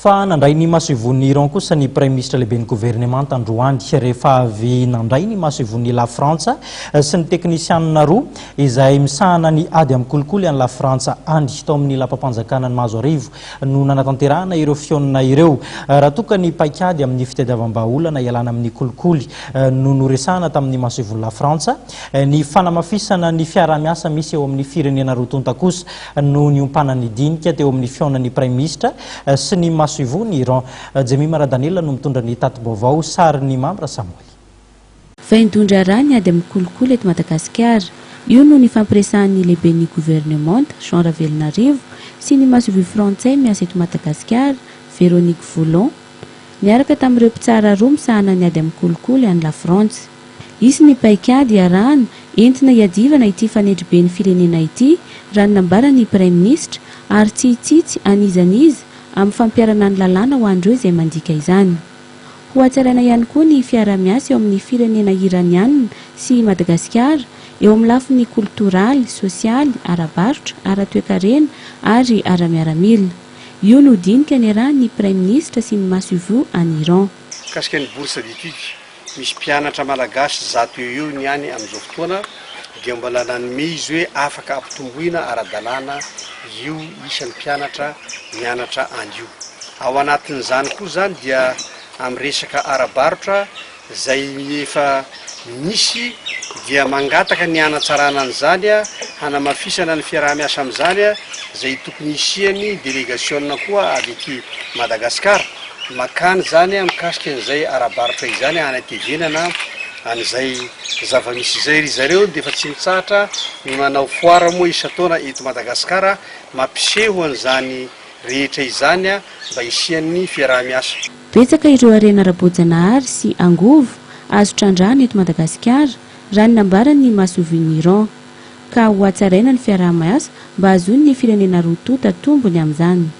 Fa nandray ny maso ivon'ny Iran kosa ny Premier ministre lehiben'ny gouvernement Androany rehefa avy nandray ny maso ivon'ny La Frantsa sy ny teknisianina roa izay misahana ny ady amin'ny kolikoly any La Frantsa andy tao amin'ny lapam-panjakana ny Mazoarivo no nanatanterahana ireo fionina ireo raha tokany paikady amin'ny fitadiavam-baolana ialana amin'ny kolikoly no noresahana tamin'ny maso ivon'ny La Frantsa ny fanamafisana ny fiarah-miasa misy eo amin'ny firenena roa tonta kosa no niompanany dinika teo amin'ny fionan'ny Premier ministre sy ny maso ivon'ny Iran. Jemima Radanela no mitondra ny tato-baovao sary ny Mamra Samuel. Vaindondra raha ny ady amin'ny kolikoly eto Madagasikara. Io no ny fampiresahan'ny lehiben'ny gouvernement Jean Ravelonarivo sy ny maso ivy frantsay miasa eto Madagasikara Véronique Voulon niaraka tamin'ireo mpitsara roa misahana ny ady amin'ny kolikoly any La France. Isy ny paikady arahana entina iadivana ity fanendriben'ny firenena ity raha nambarany Premier ministre ary tsitsitsy anizaniza amin'ny fampiarana ny lalàna ho andreo izay mandika izany. Ho atsaraina ihany koa ny fiarah-miasa eo amin'ny firenena iraniana sy Madagasikara eo amin'ny lafiny kultoraly, sosialy, ara-barotra, ara-toekarena ary ara-miaramila. Io no dinika ny arahan'ny Premier ministre sy ny maso ivo any Iran. Kasika ny bourse d'études misy mpianatra malagasy 100 eo ny any amin'izao fotoana dia mbola nanome izy hoe afaka ampitomboina ara-dalàna io isan'ny mpianatra mianatra andio. Ao anatin'izany koa zany dia amin'ny resaka ara-barotra izay efa misy dia mangataka ny hanatsarana an'izany hanamafisana ny fiarah-miasa amin'izany izay tokony isiany délégationna koa avy ety Madagasikara. Makany zany mikasika an'izay ara-barotra izany anatevenana an'izay zava-misy izay ry zareo dia efa tsy mitsahatra ny manao foara moa isan-taona eto Madagasikara mampiseho an'izany rehetra izany mba isian'ny fiarah-miasa. Betsaka ireo arena ara-boajanahary sy angovo azo trandrahana eto Madagasikara raha ny nambarany maso ivon'ny Iran ka ho atsaraina ny fiarah-miasa mba ahazoany ny firenena roa tonta tombony amin'izany.